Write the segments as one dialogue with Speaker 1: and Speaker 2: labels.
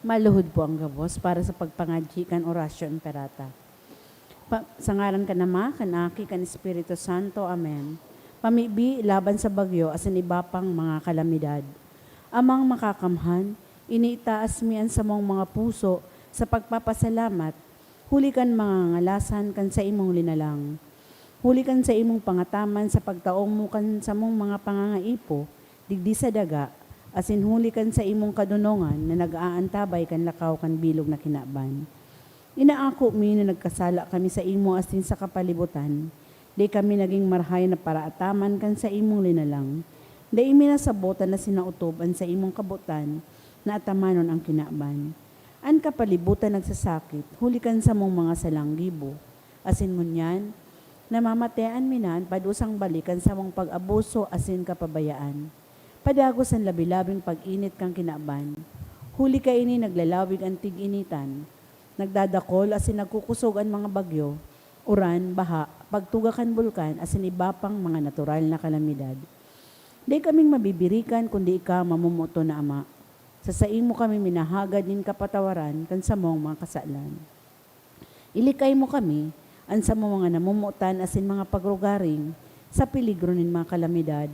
Speaker 1: Maluhod po ang gabos para sa pagpangadji kan orasyon perata. Sa ngaran ka nama, kanaki, kan Espiritu Santo. Amen. Pamibi laban sa bagyo asin iba pang mga kalamidad. Amang makakamhan, iniitaas mian sa mong mga puso sa pagpapasalamat, huli kan mga ngalasan kan sa imong linalang. Huli kan sa imong pangataman sa pagtaong mo kan sa mong mga pangangaipo, digdi sa daga, asin huli kan sa imong kadunongan na nag-aantabay kan lakaw kan bilog na kinaban. Inaako mi na nagkasala kami sa imo asin sa kapalibutan, di kami naging marhay na paraataman kan sa imong linalang. Di imi nasabotan na sinautoban sa imong kabutan na atamanon ang kinaban. An kapalibutan nagsasakit, huli kan sa mong mga salanggibo. Asin ngunyan, namamatean minan padusang balikan sa mong pag-abuso asin kapabayaan. Padagos ang labi-labing pag-init kang kinaban. Huli ka ini naglalawig ang tig-initan. Nagdadakol asin nagkukusog ang mga bagyo, uran, baha, pagtugakan bulkan asin iba pang mga natural na kalamidad. Di kaming mabibirikan kundi ika mamumuto na Ama. Sa saing mo kami minahagad nin kapatawaran kan sa mong mga kasalan. Ilikay mo kami, ansa mo mga namumutan asin mga pagrugaring sa peligro nin mga kalamidad,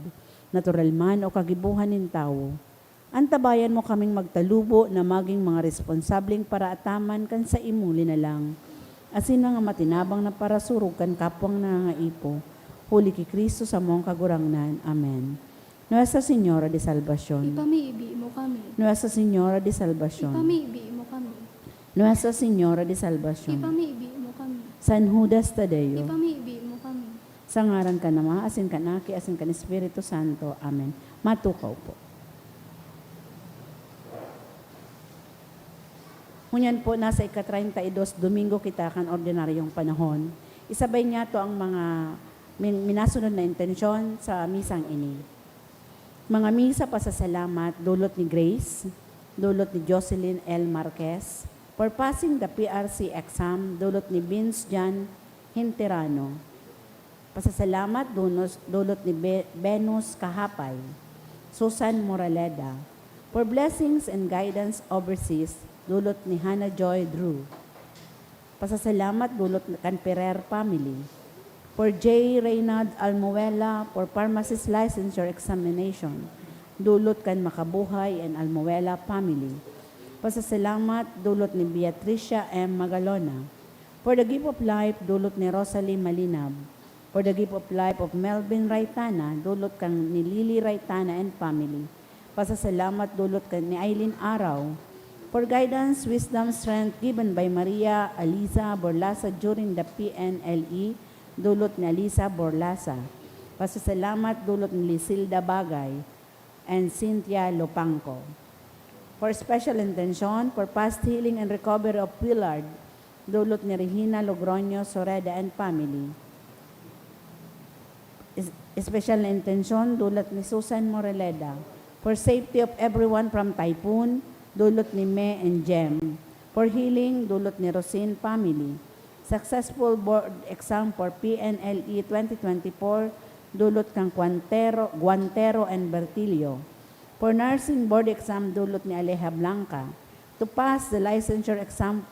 Speaker 1: natural man o kagibuhan nin tao. Antabayan mo kaming magtalubo na maging mga responsabling paraataman kan sa imong linalang. Asin mga matinabang na parasurog kan kapwang nangaipo. Huli ki Kristo sa mong kagurangnan. Amen. Nuestra Señora de Salvación.
Speaker 2: Ipamiibi mo kami.
Speaker 1: Nuestra Señora de Salvación.
Speaker 2: Ipamiibi mo kami.
Speaker 1: Nuestra Señora de Salvación.
Speaker 2: Ipamiibi mo kami.
Speaker 1: San Judas Tadeo.
Speaker 2: Ipamiibi mo kami.
Speaker 1: Sa ngaran ka nama, asin kanaki, asin kan Espiritu Santo. Amen. Matukaw po. Ngunyan po, nasa ika-32, Domingo kita kan ordinaryong panahon. Isabay niya to ang mga minasunod na intensyon sa misang ini. Mga misa pasasalamat, dulot ni Grace, dulot ni Jocelyn L. Marquez, for passing the PRC exam, dulot ni Vince Jan Hinterano. Pasasalamat, dulot ni Venus Kahapay, Susan Moraleda, for blessings and guidance overseas, dulot ni Hannah Joy Drew. Pasasalamat, dulot ni Canperer family. For J. Reynald Almuela, for pharmacist licensure examination, dulot kan Makabuhay and Almuela family. Pasasalamat, dulot ni Beatricia M. Magalona. For the gift of life, dulot ni Rosalie Malinab. For the gift of life of Melvin Raitana, dulot kan ni Lily Raitana and family. Pasasalamat, dulot kan ni Aileen Araw. For guidance, wisdom, strength given by Maria Aliza Borlasa during the PNLE, dulot ni Alisa Borlasa. Pasasalamat, dulot ni Lisilda Bagay and Cynthia Lopangco. For special intention, for past healing and recovery of Willard, dulot ni Regina Logroño Soreda and family. Special intention, dulot ni Susan Moreleda. For safety of everyone from typhoon, dulot ni Me and Jem. For healing, dulot ni Rosine family. Successful board exam for PNLE 2024, dulot kang Guantero and Bertilio. For nursing board exam, dulot ni Aleja Blanca. To pass the licensure exam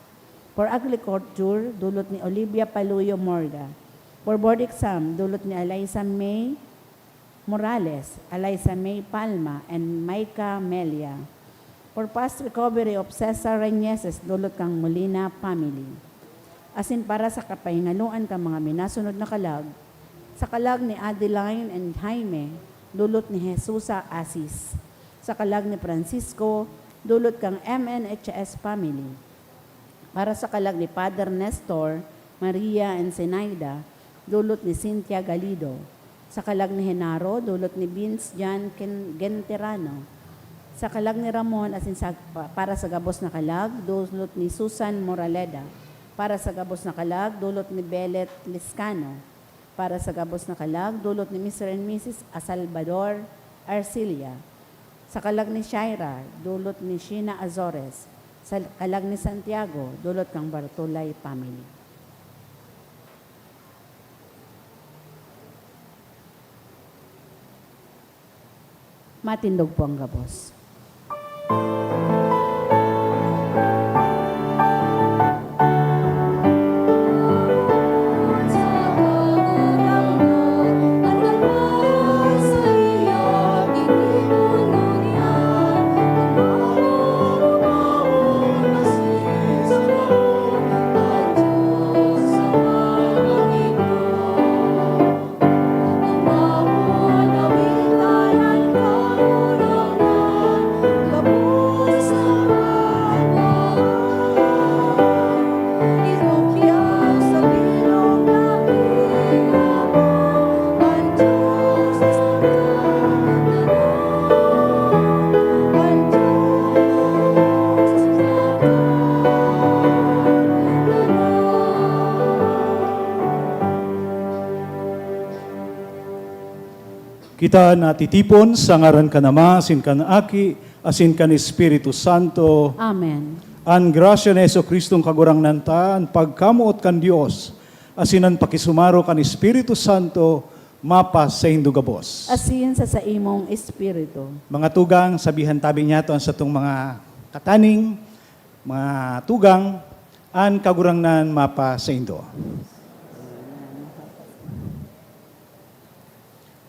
Speaker 1: for agriculture, dulot ni Olivia Paluyo Morga. For board exam, dulot ni Eliza May Morales, Eliza May Palma, and Maika Melia. For past recovery of Cesar Reñeses, dulot kang Molina family. Asin para sa kapahingaluan kang mga minasunod na kalag, sa kalag ni Adeline and Jaime, dulot ni Jesusa Asis. Sa kalag ni Francisco, dulot kang MNHS family. Para sa kalag ni Father Nestor, Maria and Zenaida, dulot ni Cynthia Galido. Sa kalag ni Genaro, dulot ni Vince Jan Genterano. Sa kalag ni Ramon, para sa gabos na kalag, dulot ni Susan Moraleda. Para sa gabos na kalag, dulot ni Belet Liscano. Para sa gabos na kalag, dulot ni Mr. and Mrs. Salvador Arcilia. Sa kalag ni Shaira, dulot ni Sheena Azores. Sa kalag ni Santiago, dulot kang Bartolay family. Matindog po ang gabos.
Speaker 3: Kita natitipon sa ngaran ka nama, asin kan aki, asin kan Espiritu Santo.
Speaker 1: Amen.
Speaker 3: An grasya ni Yesu Kristong kagurang nanta, an pagkamuot kan Dios, asin an pakisumaro kan Espiritu Santo, mapas sa hindugabos.
Speaker 1: Asin sa imong espiritu.
Speaker 3: Mga tugang, sabihan tabi niya to sa itong mga kataning, mga tugang, an kagurang nan mapa sa indo.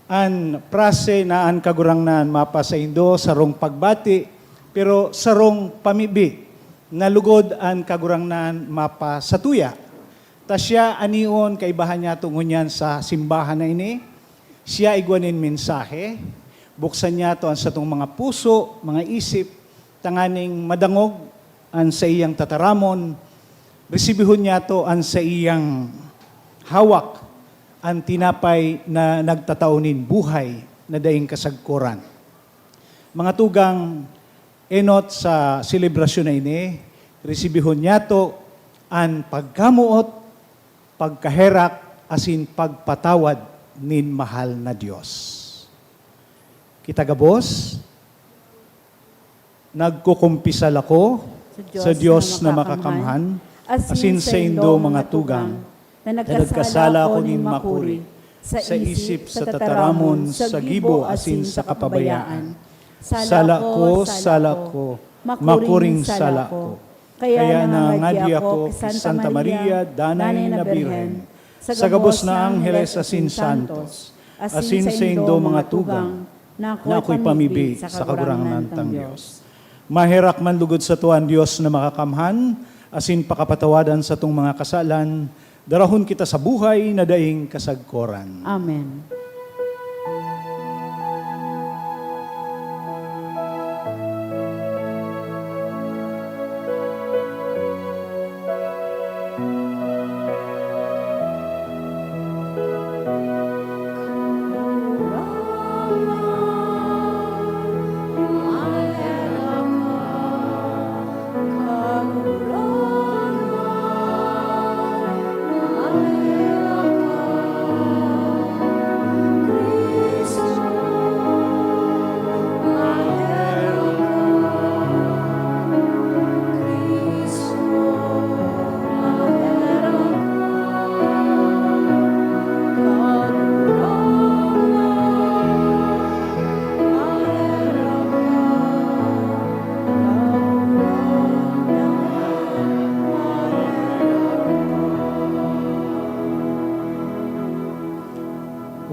Speaker 3: An prase na an kagurang nan mapa sa indo, sarong pagbati, pero sarong pamibi, na lugod an kagurang nan mapa sa tuya. Ta siya anion kaibahan niya tungon sa simbahan na ini, siya igwanin mensahe, buksan niya to an sa itong mga puso, mga isip, tanganing madangog an sa iyang tataramon, resibihon niya to an sa iyang hawak, ang tinapay na nagtataunin buhay na daing kasagkuran. Mga tugang, enot sa selebrasyon na ini, resibihon niya to ang pagkamuot, pagkaherak, asin pagpatawad nin mahal na Diyos. Kita gabos, nagkukumpisal ako sa Diyos na makakamhan, asin sa indo mga tugang, na nagkasala ko nin makuri, sa isip, sa tataramon, sa gibo, asin sa kapabayaan. Sala ko, makuring sala ko. Kaya nangadi ako kay Santa Maria, Danay na Birhen, sa gabos na Angheles asin Santos, asin sa indo mga tugang, na ako'y pamibi sa kagurangan ng Diyos. Mahirak man lugod sa tuwan Diyos na makakamhan, asin pakapatawadan sa tong mga kasalan, darahon kita sa buhay na daing kasagkoran.
Speaker 1: Amen.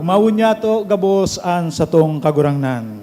Speaker 3: Umawon niya to gabos an sa tong kagurangnan.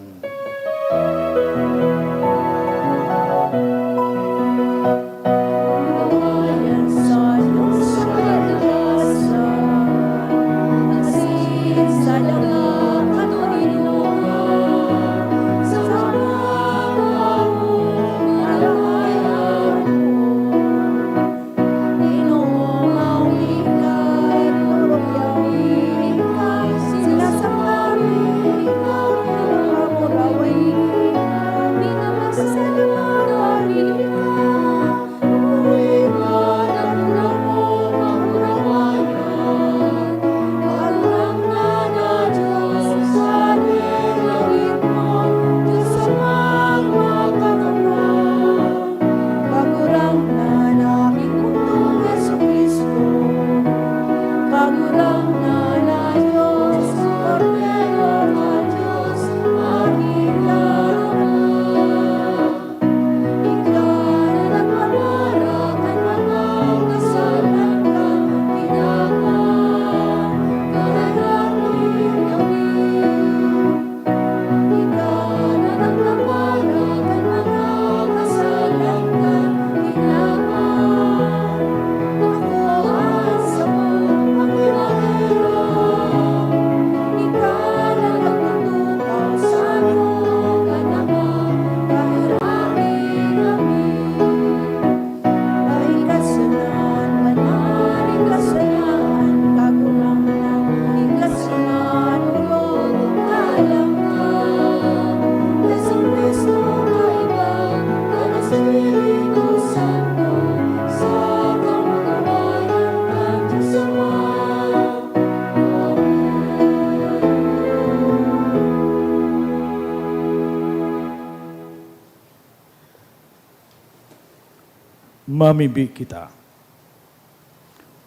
Speaker 3: Mamibi kita.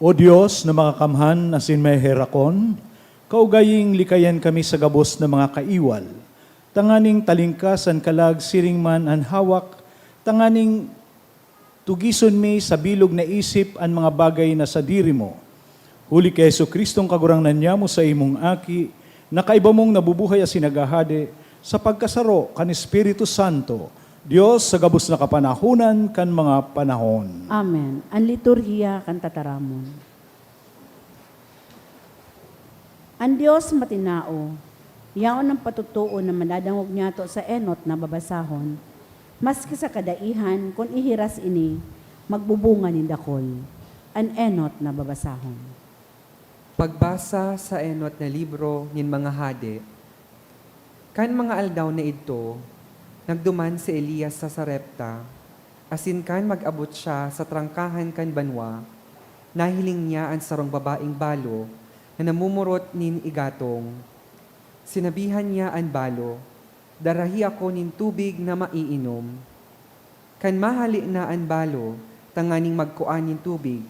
Speaker 3: O Diyos na mga kamhan asin may herakon, kaugaying likayan kami sa gabos na mga kaiwal, tanganing talingkasan kalag siring man an hawak, tanganing tugison mi sa bilog na isip an mga bagay na sa diri mo. Huli kay Jesucristong kagurangnan niya mo sa imong aki, na kaiba mong nabubuhay as sinagahade, sa pagkasaro kan Espiritu Santo, Diyos sa gabos na kapanahunan kan mga panahon.
Speaker 1: Amen. Ang liturhiya kan tataramon. Ang Diyos matinao, yaon ang patutuo na manadangog niya to sa enot na babasahon, maski sa kadaihan, kung ihiras ini, magbubunga ni dakol. An enot na babasahon.
Speaker 4: Pagbasa sa enot na libro nin mga hade, kan mga aldaw na ito, nagduman si Elias sa Sarepta, asin kan mag-abot siya sa trangkahan kan banwa, nahiling niya ang sarong babaeng balo na namumurot nin igatong. Sinabihan niya ang balo, darahi ako nin tubig na maiinom. Kan mahali na ang balo, tanganing magkuan nin tubig,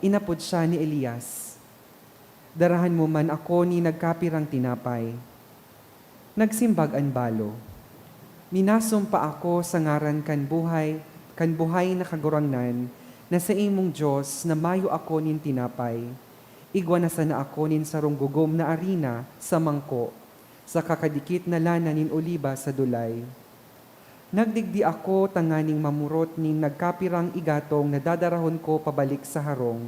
Speaker 4: inapod siya ni Elias. Darahan mo man ako ni nagkapirang tinapay. Nagsimbag ang balo. Minasumpa ako sa ngaran kan buhay na kagurangnan, na sa imong Diyos na mayo ako nin tinapay. Igwa na sana ako nin sarong gugom na arina sa mangko, sa kakadikit na lana nin oliba sa dulay. Nagdigdi ako tanganing mamurot nin nagkapirang igatong na dadarahon ko pabalik sa harong.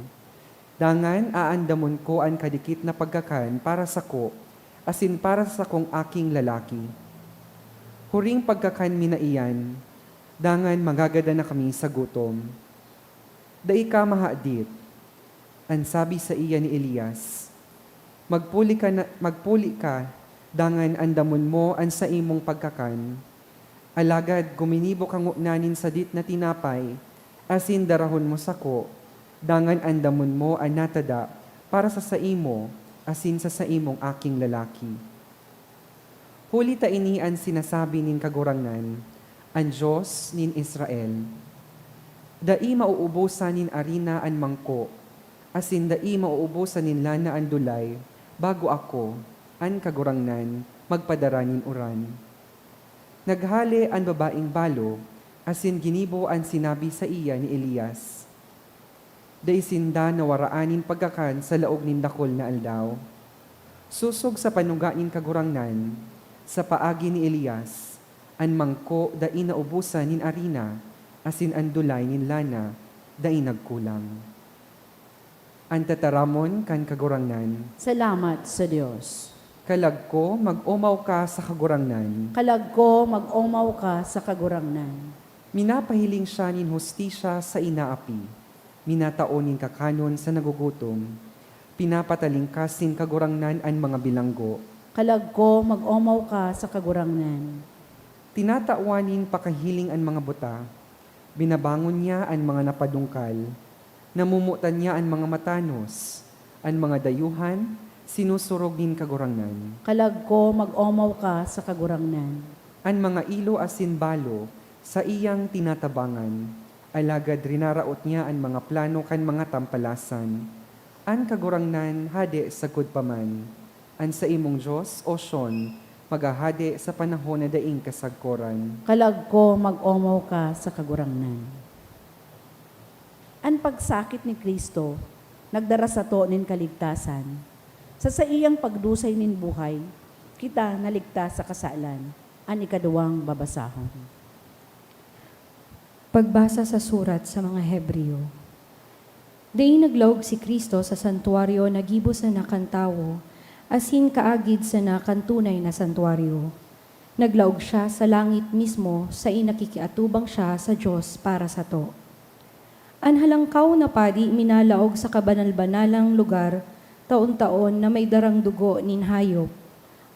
Speaker 4: Dangan aandamon ko ang kadikit na pagkakan para sa ko, asin para sa kong aking lalaki. Huring pagkakan minaiyan, dangan magagada na kami sa gutom. Dai ka mahadit, ang sabi sa iya ni Elias, magpuli ka, dangan andamon mo ang sa imong pagkakan. Alagad guminibo kang nanin sa dit na tinapay, asin darahon mo sa ko, dangan andamon mo ang natada para sa imo, asin sa imong aking lalaki. Huli ta ini ang sinasabi nin kagurangnan, ang Diyos nin Israel. Dai mauubusan nin arina an mangko, asin dai mauubusan nin lana an dulay, bago ako, an kagurangnan, magpadara nin uran. Naghali ang babaeng balo, asin ginibo ang sinabi sa iya ni Elias. Dai sinda na waraanin pagkakan sa laog nin dakol na aldaw. Susog sa panuga nin kagurangnan, sa paagi ni Elias, an mangko dai naubusan nin arina, asin an dulay nin lana, dai nagkulang. Ang tataramon kan kagurangnan,
Speaker 1: Salamat sa Diyos.
Speaker 4: kalag ko mag-umaw ka sa kagurangnan.
Speaker 1: Kalag ko, mag-umaw ka sa kagurangnan.
Speaker 4: Minapahiling siya nin hustisya sa inaapi, minataon nin kakanon sa nagugutom, pinapatalingkasin kagurangnan an mga bilanggo.
Speaker 1: Kalag ko, mag-umaw ka sa kagurangnan.
Speaker 4: Tinataawanin pakahiling ang mga buta, binabangon niya ang mga napadungkal, namumutan niya ang mga matanos, ang mga dayuhan, sinusurog nin kagurangnan.
Speaker 1: Kalag ko, mag-umaw ka sa kagurangnan.
Speaker 4: Ang mga ilo asin balo, sa iyang tinatabangan, alagad rinaraot niya ang mga plano kan mga tampalasan. Ang kagurangnan hade sa paman, ang sa imong Diyos o Sion, magahade sa panahon na daing kasagkoran.
Speaker 1: Kalag ko, mag-umaw ka sa kagurangnan. Ang pagsakit ni Kristo, nagdara sa to nin kaligtasan. Sa iyang pagdusay nin buhay, kita naligtas sa kasalan, ang ikaduwang babasahon.
Speaker 5: Pagbasa sa surat sa mga Hebreo. Daing naglaog si Kristo sa santuaryo na gibos na nakantawo, asin kaagid sa nakantunay na santuaryo. Naglaog siya sa langit mismo sa inakikiatubang siya sa Diyos para sa to. An halangkaw na padi minalaog sa kabanal-banalang lugar, taon-taon na may darang dugo nin hayop.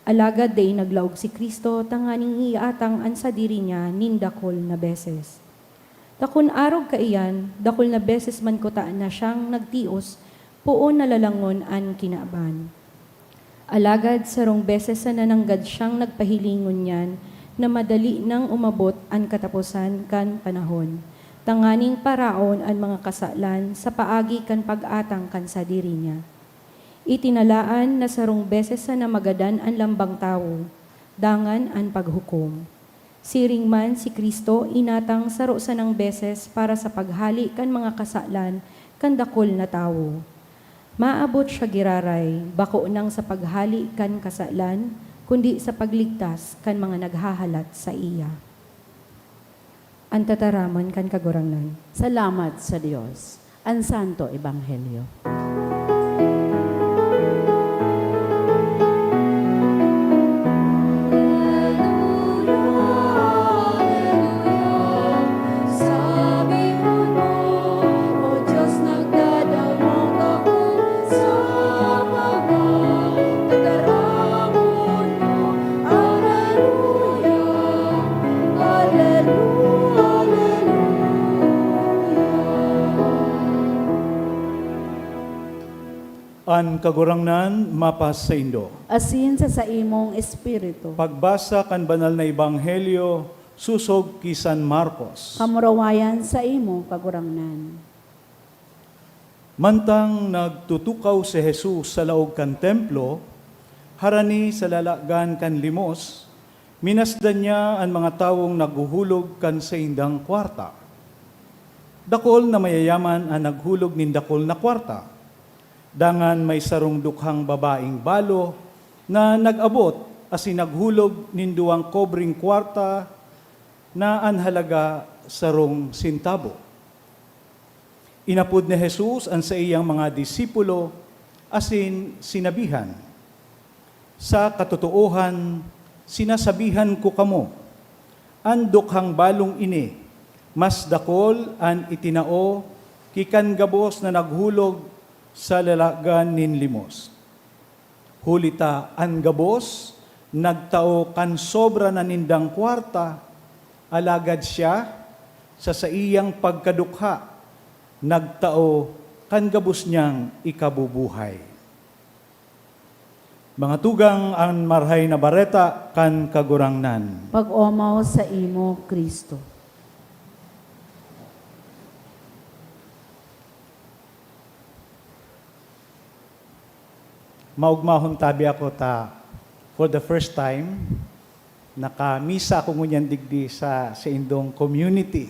Speaker 5: Alagad day naglaog si Kristo tanganing iatang an sa diri niya nin dakol na beses. Takon arog kaiyan, dakol na beses man kutaan na siyang nagtios, puon nalalangon an kinaaban. Alagad sarong beses na nananggad siyang nagpahilingon niyan na madali nang umabot an katapusan kan panahon. Tanganing paraon ang mga kasalan sa paagi kan pag-atang kan sa diri niya. Itinalaan na sarong beses sa namagadan ang lambang tawo, dangan ang paghukom. Siring man si Kristo inatang saro sa ng beses para sa paghali kan mga kasalan kan dakol na tawo. Maabot siya giraray, bako nang sa paghali kan kasalan, kundi sa pagligtas kan mga naghahalat sa iya. Ang tataraman kan kagurangnan.
Speaker 1: Salamat sa Diyos. Ang Santo Ebanghelyo.
Speaker 2: Sabi mo no, O Diyos, nagdadamang ako sa mga tataramon mo. Alleluia, Alleluia,
Speaker 3: An kagurangnan mapas sa Indo.
Speaker 1: Asin sa imong espiritu.
Speaker 3: Pagbasa kan banal na ebanghelyo susog kisan Marcos.
Speaker 1: Kamurawayan sa imo kagurangnan.
Speaker 3: Mantang nagtutukaw si Jesus sa laog kan templo, harani sa lalagan kan limos, minasdan niya ang mga tawong naghuhulog kan sa indang kwarta. Dakol na mayayaman ang naghulog nin dakol na kwarta. Dangan may sarong dukhang babaeng balo na nag-abot asin naghulog nin duwang kobring kwarta na anhalaga sarong sintabo. Inapod ni Jesus ang sa iyang mga disipulo asin sinabihan, sa katotoohan, sinasabihan ko kamo, ang dukhang balong ini, mas dakol an itinao, kikan gabos na naghulog sa lalagan nin limos. Hulita an gabos, nagtao kan sobra na nindang kwarta, alagad siya sa iyang pagkadukha, nagtao kan gabos niyang ikabubuhay. Mga tugang ang marhay na bareta kan kagurangnan.
Speaker 1: Pag-omaw sa imo, Kristo.
Speaker 3: Maugmahon tabi ako for the first time, nakamisa ako ngunyan digdi sa indong community.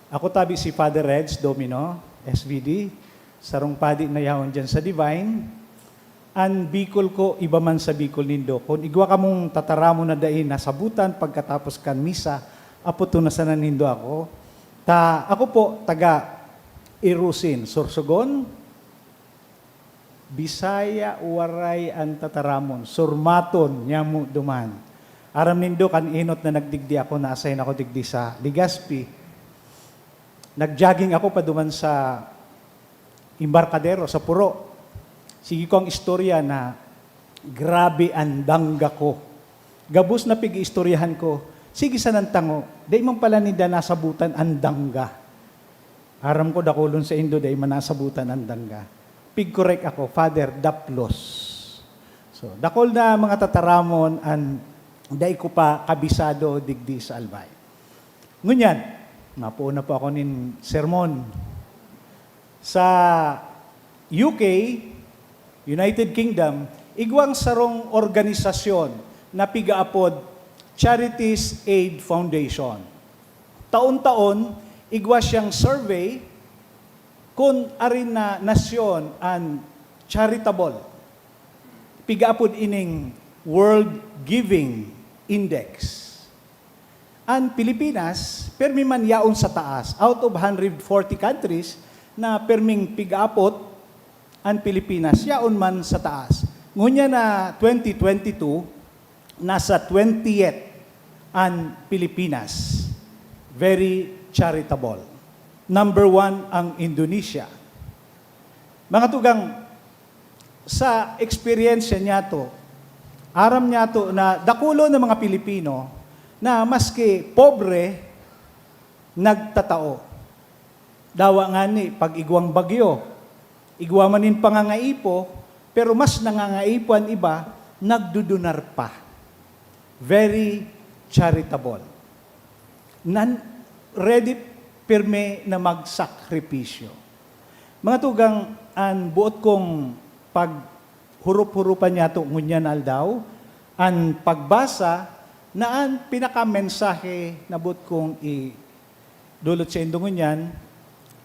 Speaker 3: Ako tabi si Father Reds Domino, SVD, sarong padi na yawon dyan sa Divine. An Bicol ko, iba man sa Bicol nindo. Kung igwa ka mong tataramo na dain, nasabutan pagkatapos kan misa, apo to na sana nindo ako. Ako po, taga Irusin, Sorsogon, Bisaya, Waray, ang tataramon, Surmaton, Nyamu, Duman. Aram nindo kan inot na nagdigdi ako, na-assign ako digdi sa Legazpi. Nag-jogging ako pa duman sa Embarcadero, sa Puro. Sige ko ang istorya na grabe ang dangga ko. Gabos na pig-istoryahan ko, sige sa nantango, day man pala nida nasabutan ang dangga. Aram ko dakulon sa Indo, day man nasabutan ang dangga. Pig-correct ako, Father Daplos. So, dakol na mga tataramon, ang day ko pa kabisado digdi sa Albay. Ngunyan, napuuna po ako nin sermon. Sa UK, United Kingdom, igwang sarong organisasyon na pigaapod Charities Aid Foundation. Taon-taon, igwa siyang survey kung arin na nasyon ang charitable. Pigaapod ining World Giving Index. Ang Pilipinas, permi man yaon sa taas, out of 140 countries na perming pigaapot, ang Pilipinas, yaon man sa taas. Ngunya na 2022, nasa 20th ang Pilipinas. Very charitable. Number 1 ang Indonesia. Mga tugang, sa experience niya to, aram niya to na dakulo ng mga Pilipino na maski pobre, nagtatao. Dawa nga ni, pag igwang bagyo, igwa manin pangangaipo, pero mas nangangaipo ang iba, nagdudunar pa. Very charitable. Ready pirme na magsakripisyo. Mga tugang, an buot kong pag hurup-hurupan niya ito ngunyan aldaw, an pagbasa na ang pinakamensahe na buot kong dulot sa indong ngunyan,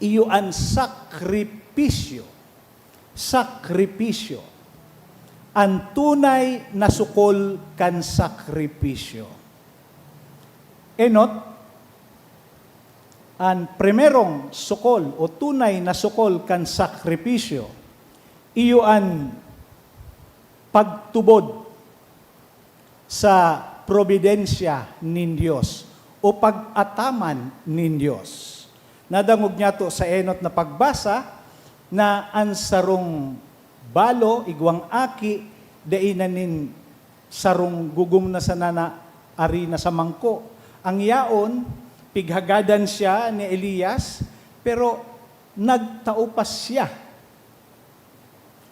Speaker 3: iyo an sakripisyo. Sakripisyo. Ang tunay na sukol kan sakripisyo. Enot, ang primerong sukol o tunay na sukol kan sakripisyo, iyo ang pagtubod sa probidensya nin Diyos o pag-ataman nin Diyos. Nadangog niya to sa enot na pagbasa na ang sarong balo, igwang aki, dainan sarong gugum na sa nana, ari na sa mangko. Ang yaon, pighagadan siya ni Elias, pero nagtaupas siya.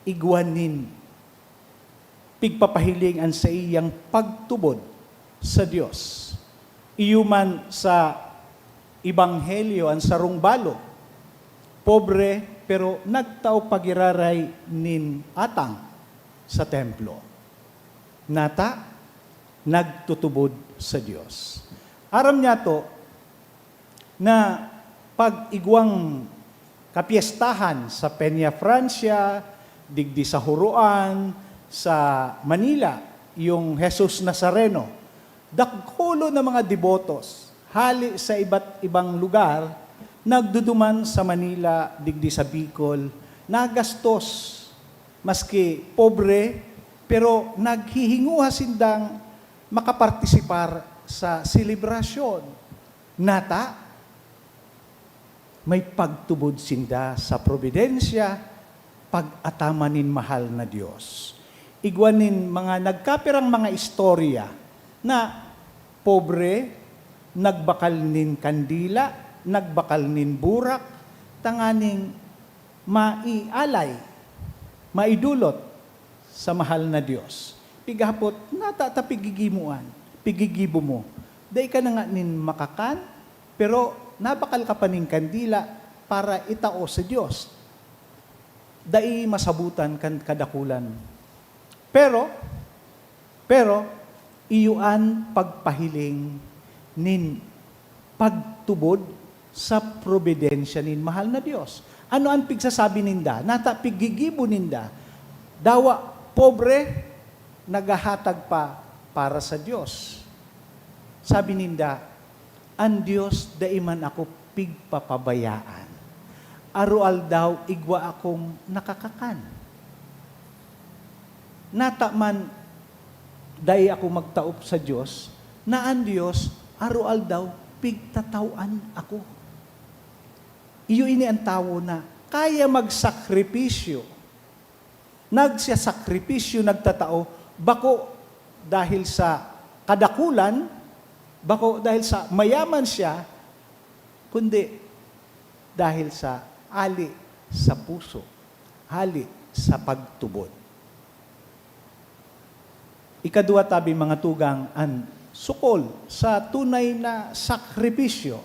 Speaker 3: Igwanin, pigpapahiling ang sa iyang pagtubod sa Diyos. Iyuman sa Ebanghelyo, ang sarong balo, pobre, pero nagtao pagiraray nin atang sa templo. Nata, nagtutubod sa Diyos. Aram niya to, na pag-igwang kapiestahan sa Peña Francia, digdi sa Huruan, sa Manila, yung Jesus Nazareno, dakolo na mga devotos, hali sa iba't ibang lugar, nagduduman sa Manila, digdi sa Bicol, nagastos, maski pobre, pero naghihinguha sindang makapartisipar sa selebrasyon. Nata, may pagtubod sinda sa providensya, pag-atamanin mahal na Diyos. Igwanin mga nagkapirang mga istorya na pobre, nagbakal nin kandila, nagbakal nin burak, tanganing maialay, maidulot sa mahal na Diyos. Pigahapot, natatapigigimuan, pigigibo mo. Day ka na nga nin makakan, pero nabakal ka pa nin kandila para itao sa Diyos. Dai masabutan kan kadakulan. Pero, iyuan pagpahiling nin pagtubod sa probidensya nin mahal na Diyos. Ano ang pigsasabi ninda? Nata pigigibo ninda. Dawa pobre, nagahatag pa para sa Diyos. Sabi ninda, ang Diyos daiman ako pigpapabayaan. Arual daw igwa akong nakakakan. Nata man dai ako magtaup sa Diyos, na ang Diyos arual daw pigtatawan ako. Iyo ini ang tao na kaya magsakripisyo. Nagsasakripisyo, nagtatao, bako dahil sa kadakulan, bako dahil sa mayaman siya, kundi dahil sa ali sa puso, ali sa pagtubod. Ikadua tabi mga tugang, ang sukol sa tunay na sakripisyo,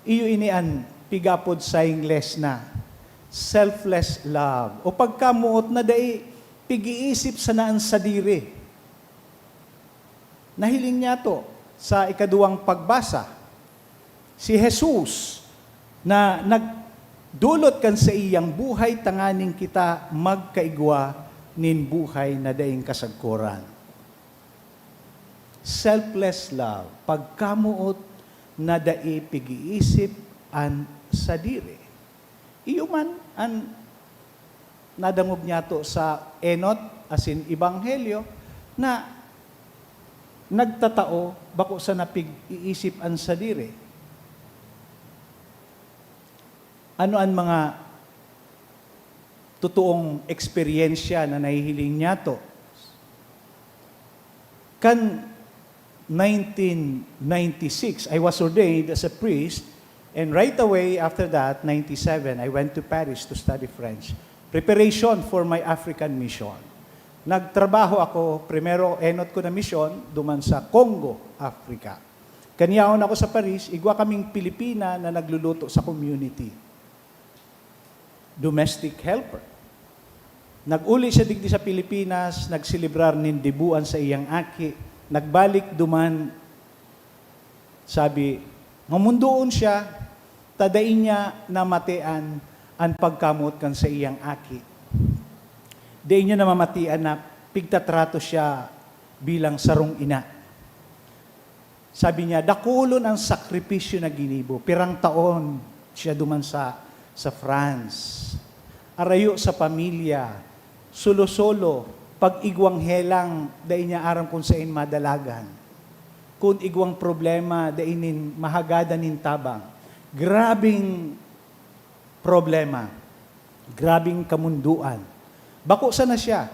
Speaker 3: iyo ini ang pigapod sa Ingles na selfless love. O pagkamuot na dai pag-iisip sa naan sa diri. Nahiling niya to sa ikaduwang pagbasa. Si Jesus na nagdulot kan sa iyang buhay, tanganing kita magkaigwa nin buhay na daing kasagkuran. Selfless love, pagkamuot na dai pag-iisip an sadiri. Iyo man ang nadangog niya to sa enot, asin Ebanghelyo, na nagtatao bako sa napig-iisip an sadiri. Ano ang mga totoong eksperyensya na nahihiling niya to? Kan 1996, I was ordained as a priest. And right away after that, 97, I went to Paris to study French. Preparation for my African mission. Nagtrabaho ako, primero enot ko na mission, duman sa Congo, Africa. Kaniyaon ako sa Paris, igwa kaming Pilipina na nagluluto sa community. Domestic helper. Nag-uli siya digdi sa Pilipinas, nagsilibrar nin debuan sa iyang aki, nagbalik duman, sabi, mamundoon siya, tadain niya na matean ang pagkamot kan sa iyang aki. Diin niya na mamatian na pigtatrato siya bilang sarong ina. Sabi niya, dakulon ang sakripisyo na ginibo. Pirang taon siya duman sa France. Arayo sa pamilya, solo-solo, pag igwang helang, dahin niya aram kung saan madalagan. Kung igwang problema, dainin mahagadan nin tabang. Grabing problema. Grabing kamunduan. Bako sana siya.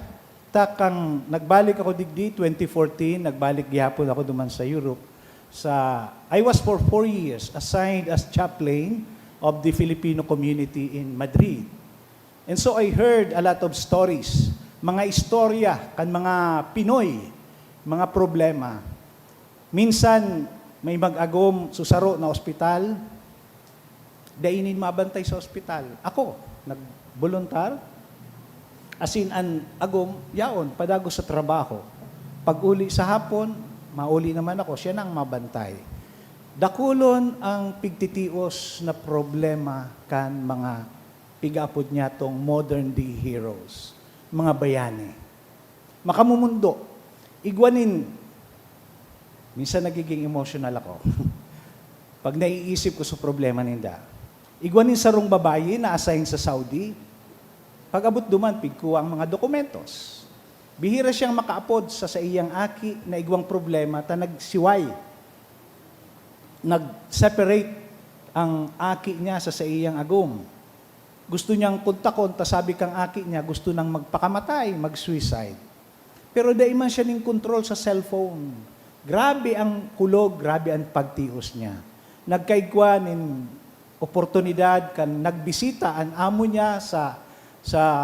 Speaker 3: Takang nagbalik ako digdi, 2014, nagbalik gihapon ako duman sa Europe. I was for 4 years assigned as chaplain of the Filipino community in Madrid. And so I heard a lot of stories, mga istorya kan mga Pinoy, mga problema. Minsan may mag-agom susaro na ospital, dainin mabantay sa ospital. Ako, nag-voluntar, as in an agom, yaon, padago sa trabaho. Pag-uli sa hapon, mauli naman ako, siya nang mabantay. Dakulon ang pigtitios na problema kan mga pigapod niya tong modern day heroes, mga bayani. Makamumundo, igwanin, minsan nagiging emotional ako. Pag naiisip ko sa problema ninda, igwanin sarong babayi na assign sa Saudi, pag abot duman, pigkuha ang mga dokumentos. Bihira siyang makaapod sa iyang aki na igwang problema ta nagsiway. Nag-separate ang aki niya sa iyang agom. Gusto niyang kontakon, ta sabi kang aki niya, gusto nang magpakamatay, mag-suicide. Pero dahil man siya ning control sa cellphone. Grabe ang kulog, grabe ang pagtios niya. Nagkaigwa nin oportunidad kan nagbisita ang amo niya sa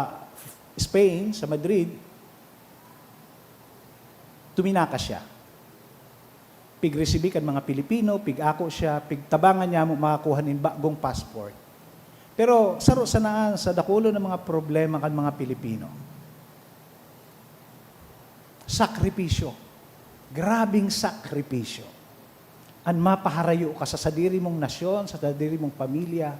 Speaker 3: Spain, sa Madrid. Tuminaka siya. Pig-resibi kan mga Pilipino, pig-ako siya, pig-tabangan niya mo makakuha ng bagong passport. Pero saro sanaan sa dakulo ng mga problema kan mga Pilipino. Sakripisyo. Grabing sakripisyo. Ang mapaharayo ka sa sadiri mong nasyon, sa sadiri mong pamilya,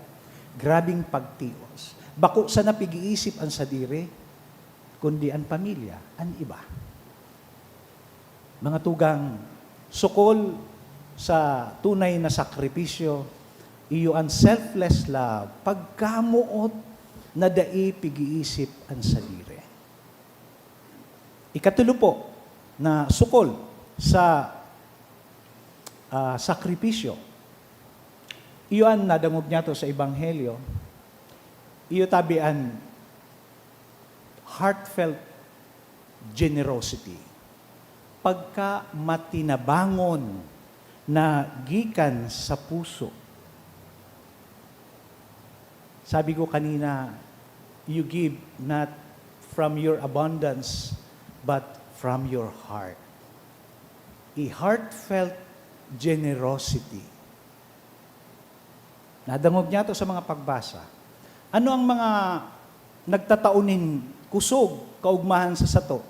Speaker 3: grabing pagtios. Bako sa napig-iisip ang sadiri, kundi ang pamilya, ang iba. Mga tugang, sukol sa tunay na sakripisyo, iyo ang selfless love, pagkamuot na dai pig-iisip ang sadiri. Ikatulo po, na sukol sa sakripisyo, iyo ang nadangog niya to sa Ebanghelyo, iyo tabian heartfelt generosity. Pagka matinabangon na gikan sa puso. Sabi ko kanina, you give not from your abundance, but from your heart. A heartfelt generosity. Nadangog niya to sa mga pagbasa. Ano ang mga nagtataunin kusog, kaugmahan sa sato?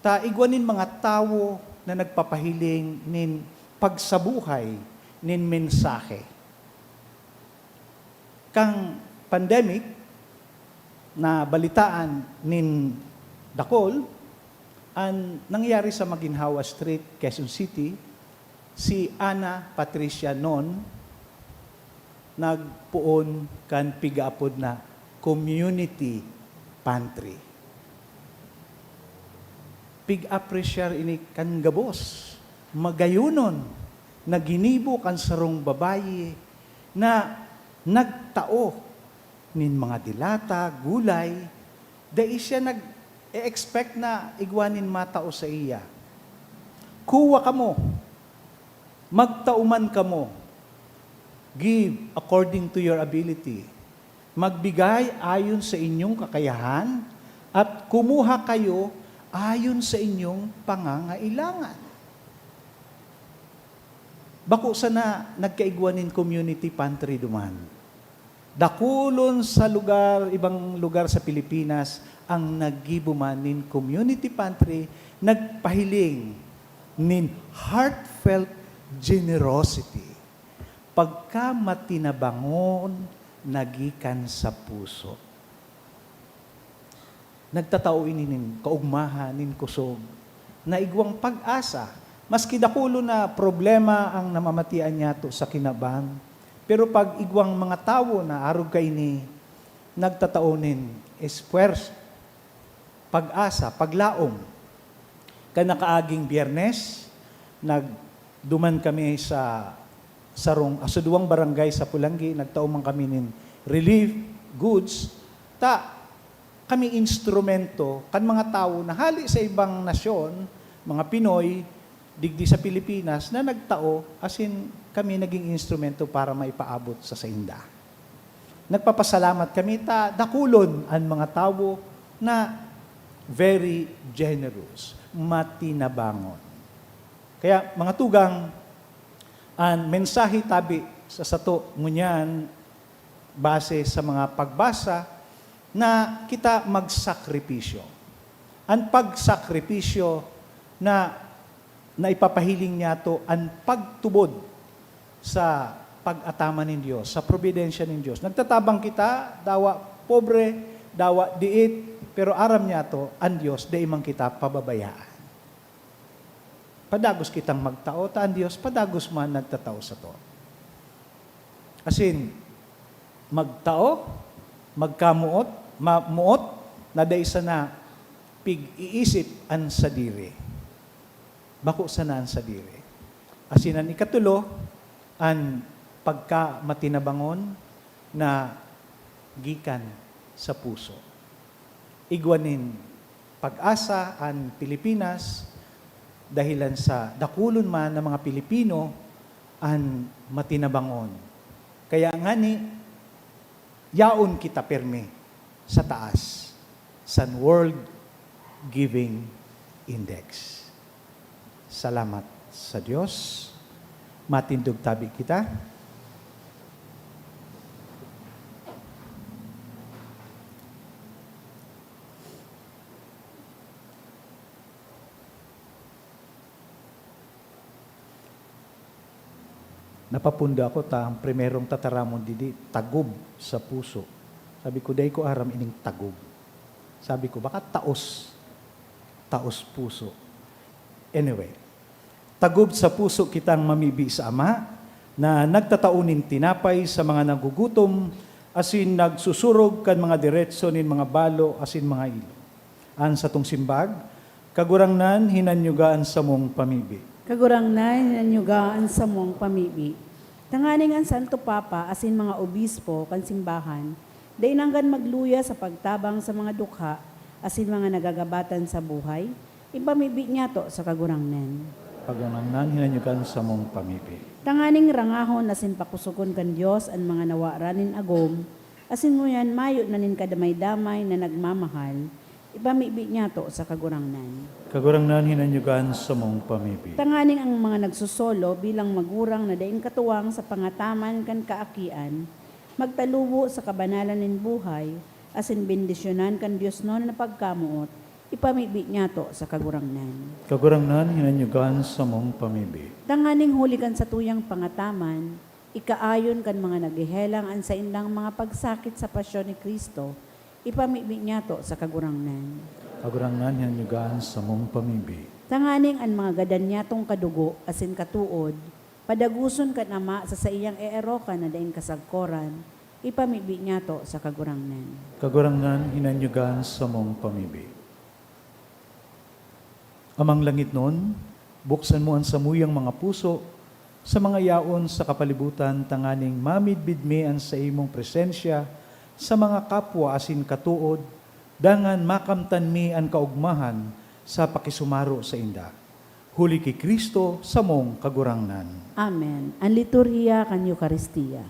Speaker 3: Igwanin mga tao na nagpapahiling nin pagsabuhay nin mensahe. Kang pandemic na balitaan nin dakol, ang nangyari sa Maginhawa Street, Quezon City, si Ana Patricia Non nagpuon kan pigaapod na community pantry. Pig-appreciate ini kan gabos, magayunon, na ginibo kan sarong babayi, na nagtao nin mga dilata, gulay, dahil siya nag-expect na igwanin matao sa iya. Kuwa ka mo, magtauman ka mo, give according to your ability, magbigay ayon sa inyong kakayahan, at kumuha kayo ayon sa inyong pangangailangan. bako sana nagkaigwanin community pantry duman. Dakulon sa lugar, ibang lugar sa Pilipinas, ang nagibumanin community pantry, nagpahiling nin heartfelt generosity. Pagka matinabangon, nagikan sa puso. Nagtatao inin kaugmahan, nin kusog, na igwang pag-asa. Maski dakulo na problema ang namamatian niya to sa kinaban, pero pag igwang mga tao na arog kay ni nagtataonin, espuers, pag-asa, paglaom. Kanakaaging Biyernes, nagduman kami sa duwang barangay sa Pulangi, nagtauman kami nin relief goods, kami instrumento, kan mga tao na hali sa ibang nasyon, mga Pinoy, digdi sa Pilipinas, na nagtao, kami naging instrumento para maipaabot sa sainda. Nagpapasalamat kami, dakulon ang mga tao na very generous, matinabangon. Kaya mga tugang, ang mensahe tabi sa sato ngunyan, base sa mga pagbasa, na kita magsakripisyo. Ang pagsakripisyo na ipapahiling niya to ang pagtubod sa pag-atama ng Diyos, sa providensya ng Diyos. Nagtatabang kita, dawa pobre, dawa diit, pero aram niya to, ang Diyos, daimang kita pababayaan. Padagos kitang magtao, ang Diyos, padagos man nagtatao sa to. Magtao, magkamuot, mamuot, na daysa na pig-iisip ang sadiri. Bako sana ang sadiri. Asinan ikatulo, ang pagka matinabangon na gikan sa puso. Igwanin pag-asa ang Pilipinas dahilan sa dakulon man ng mga Pilipino ang matinabangon. Kaya nga yaon kita perme sa taas sa World Giving Index. Salamat sa Diyos. Matindog tabi kita. Napapunda ako ang primerong tataramon didi, tagob sa puso. Sabi ko, day ko aram ining tagob. Sabi ko, baka taos puso. Anyway, tagob sa puso kitang mamibi sa Ama, na nagtataunin tinapay sa mga nagugutom, asin nagsusurog kan mga diretso nin mga balo, asin mga ilo. An sa tong simbag, kagurangnan hinanyugaan sa mong pamibi.
Speaker 1: Kagurangnan nanyugaan sa mong pamibi. Tanganing ang Santo Papa, asin mga obispo, kan simbahan, dainanggan magluya sa pagtabang sa mga dukha, asin mga nagagabatan sa buhay, ipamibi niya to sa kagurangnan.
Speaker 3: Kagurangnan hinanyugaan sa mong pamibi.
Speaker 1: Tanganing rangahon asin pakusugon kan Dios ang mga nawaranin agom, asin nguyan mayo nanin kadamay-damay na nagmamahal, ipamibi niya to sa kagurangnan.
Speaker 3: Kagurangnan hinanyugaan sa mong pamibi.
Speaker 1: Tanganing ang mga nagsusolo bilang magurang na daing katuwang sa pangataman kan kaakian, magtalubo sa kabanalan ng buhay, asin bendisyonan kan Diyos no na pagkamuot, ipamibi niya to sa kagurangnan.
Speaker 3: Kagurangnan hinanyugaan sa mong pamibi.
Speaker 1: Tanganing huli kan sa tuyang pangataman, ikaayon kan mga naghihelang an sa indang mga pagsakit sa pasyon ni Kristo, ipamibi niya to sa kagurangnan.
Speaker 3: Kagurangnan hinanyugaan sa mong pamibi.
Speaker 1: Tanganing an mga gadanyatong kadugo, asin katuod, padaguson kan Ama sa iyang eerokan na daing kasagkoran, ipamibi niya to sa kagurangnan.
Speaker 3: Kagurangnan hinanyugaan sa mong pamibi. Amang langit nun, buksan mo ang samuyang mga puso sa mga yaon sa kapalibutan, tanganing mamidbidmi ang sa imong presensya sa mga kapwa asin katuod, dangan makamtan mi ang kaugmahan sa pakisumaro sa inda. Huli kay Kristo sa mong kagurangnan.
Speaker 1: Amen. Ang liturhiya kan Eucharistia.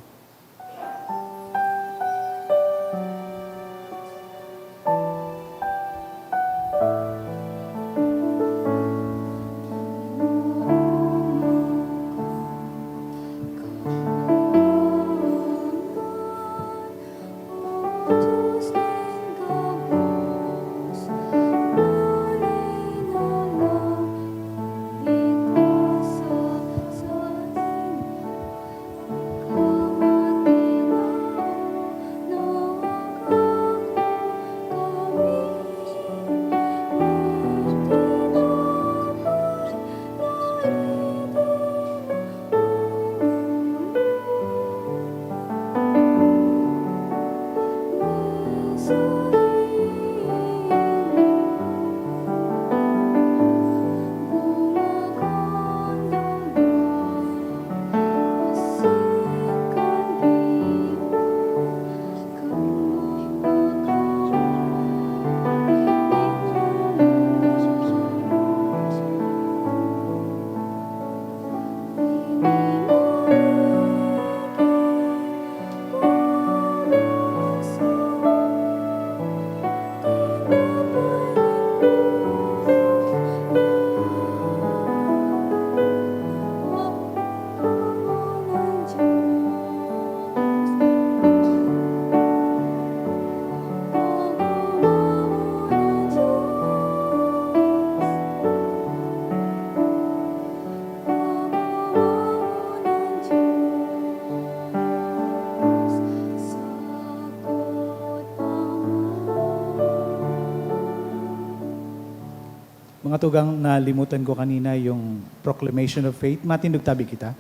Speaker 3: mga tugang nalimutan ko kanina yung proclamation of faith. Matindog tabi kita.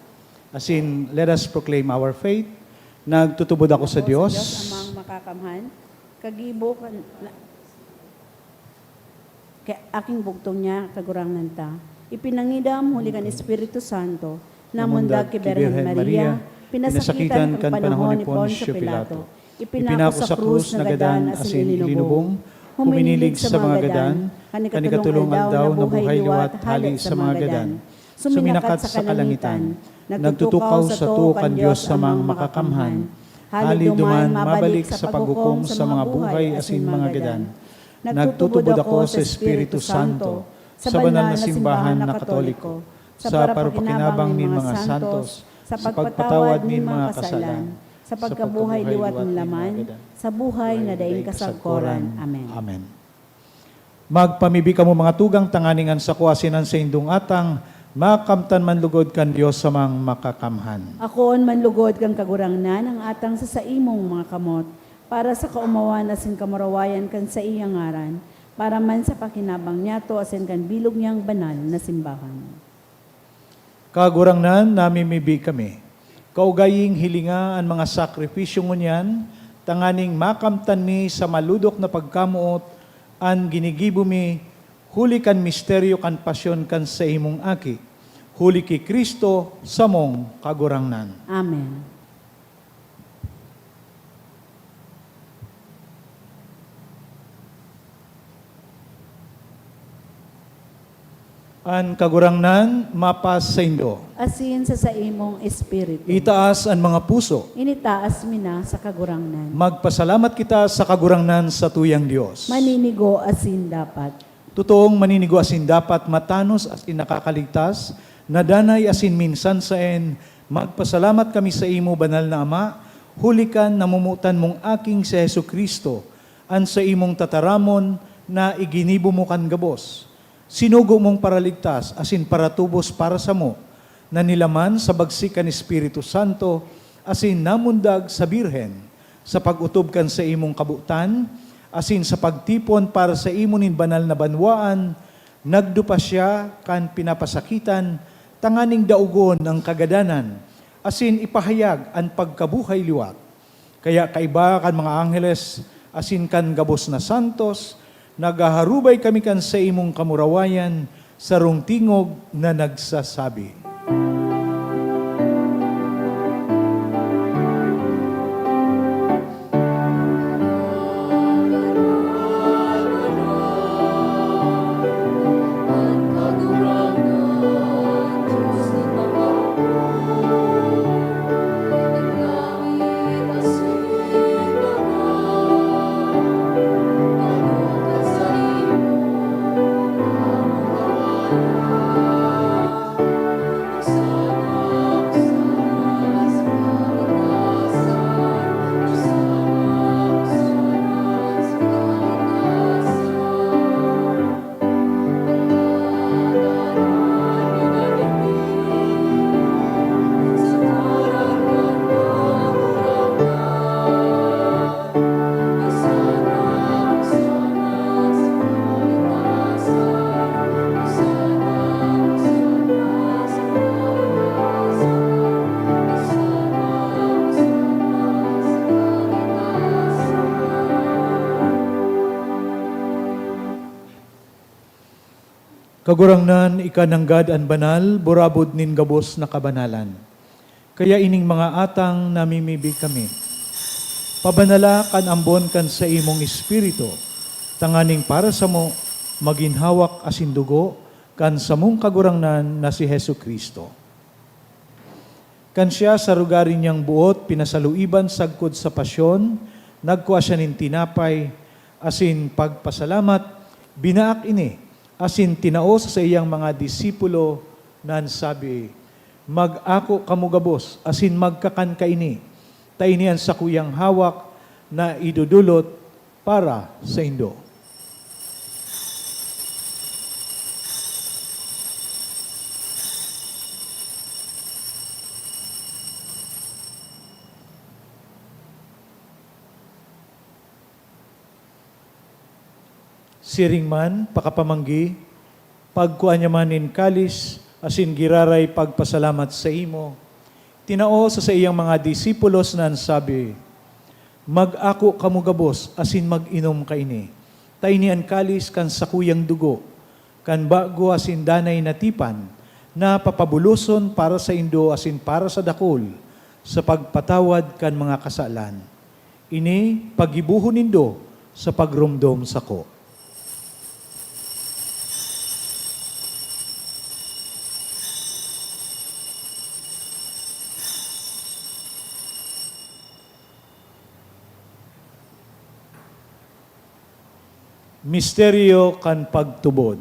Speaker 3: As in, let us proclaim our faith. Nagtutubod ako sa Diyos.
Speaker 1: amang makakamhan, kagibo kan kay aking bugtong niya kagurangan ta. Ipinangidam huli kan Espiritu Santo, namundag kay Birhen Maria, pinasakitan kan panahon ni Poncio Pilato. Ipinako sa krus na gadan asin ilinubong, huminilig sa mga gadan, kanikatulong aldaw na buhay liwat hali sa mga gadan. Suminakat sa kalangitan, nagtutukaw sa tukan Diyos sa mga makakamhan, hali duman mabalik sa paghukom sa mga buhay asin mga gadan. Nagtutubod ako sa Espiritu Santo, sa banal na simbahan na Katoliko, sa parupakinabang ni mga santos, sa pagpatawad ni mga kasalan, sa pagkabuhay liwat ng laman, sa buhay na daing kasagkoran. Amen.
Speaker 3: Amen. Magpamibi ka mo mga tugang tanganingan sa kuasinan sa indong atang, makamtan man lugod kan Diyos sa mga makakamhan.
Speaker 1: Akoon manlugod kang kagurangnan ang atang sa imong mga kamot, para sa kaumawan asin kamarawayan kan sa iyang ngaran, para man sa pakinabang niya to asin kan bilog niyang banal na simbahan.
Speaker 3: Kagurangnan namimibi kami. Kaugaying hilinga ang mga sakripisyo ngunyan, tanganing makamtan mi sa maludok na pagkamuot, an ginigibo mi, huli kan misteryo kan pasyon kan sa imong aki, huli ki Kristo sa mong kagurangnan.
Speaker 1: Amen.
Speaker 3: An kagurangnan mapas sa indo.
Speaker 1: Asin sa imong espiritu.
Speaker 3: Itaas ang mga puso.
Speaker 1: Initaas mi na sa kagurangnan.
Speaker 3: Magpasalamat kita sa kagurangnan sa tuyang Diyos.
Speaker 1: Maninigo asin dapat.
Speaker 3: Totoong maninigo asin dapat matanos asin nakakaligtas, nadanay asin minsan saen, magpasalamat kami sa imo banal na Ama, hulikan namumutan mong aking si Hesu Kristo, an sa imong tataramon na iginibo mo kan gabos. Sinugo mong paraligtas asin paratubos para sa mo, na nilaman sa bagsikan Espiritu Santo, asin namundag sa Birhen, sa pagutob kan sa imong kabutan, asin sa pagtipon para sa imunin banal na banwaan, nagdupa siya kan pinapasakitan, tanganing daugon ang kagadanan, asin ipahayag ang pagkabuhay liwat. Kaya kaiba kan mga angheles, asin kan gabos na santos, nagaharubay kami kan sa imong kamurawayan, sarong tingog na nagsasabi. Kagurangnan, ikananggad an banal, burabod nin gabos na kabanalan. Kaya ining mga atang namimibi kami. Pabanala kan ambon kan sa imong espiritu, tanganing para sa mo, maginhawak asin dugo, kan sa mong kagurangnan na si Hesu Kristo. Kan siya sa rugarin niyang buot, pinasaluiban sagkod sa pasyon, nagkuha siya nin tinapay, asin pagpasalamat, binaak ini, asin tinaos sa iyang mga disipulo nan sabi, mag-ako kamugabos, asin magkakan kaini, tainian sa kuyang hawak na idudulot para sa indo. Siring man, pakapamanggi, pagkuan niya manin kalis, asin giraray pagpasalamat sa imo. Tinao sa iyang mga disipulos na sabi, mag-ako kamo gabos, asin mag-inom kaini. Tainian kalis kan sakuyang dugo, kan bago asin danay natipan, na papabuloson para sa indo asin para sa dakol, sa pagpatawad kan mga kasalan. Ini pagibuhon nindo sa pagrumdom sako. Misteryo kan pagtubod.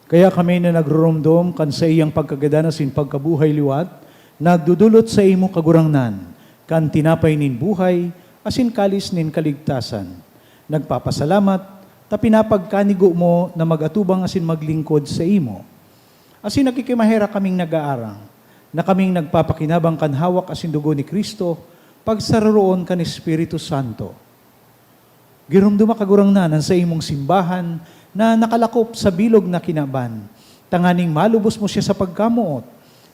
Speaker 3: Kaya kami na nagrurumdom kan sa iyang pagkagadanas in pagkabuhay liwat, nagdudulot sa imo kagurangnan, kan tinapay nin buhay, asin kalis nin kaligtasan. Nagpapasalamat, ta pinapagkanigo mo na magatubang asin maglingkod sa imo. Asin nakikimahera kaming nag-aarang, na kaming nagpapakinabang kan hawak asin dugo ni Kristo, pagsaruroon kan Espiritu Santo. Girumduma kagurangnan sa imong simbahan, na nakalakop sa bilog na kinaban. Tanganing malubos mo siya sa pagkamuot.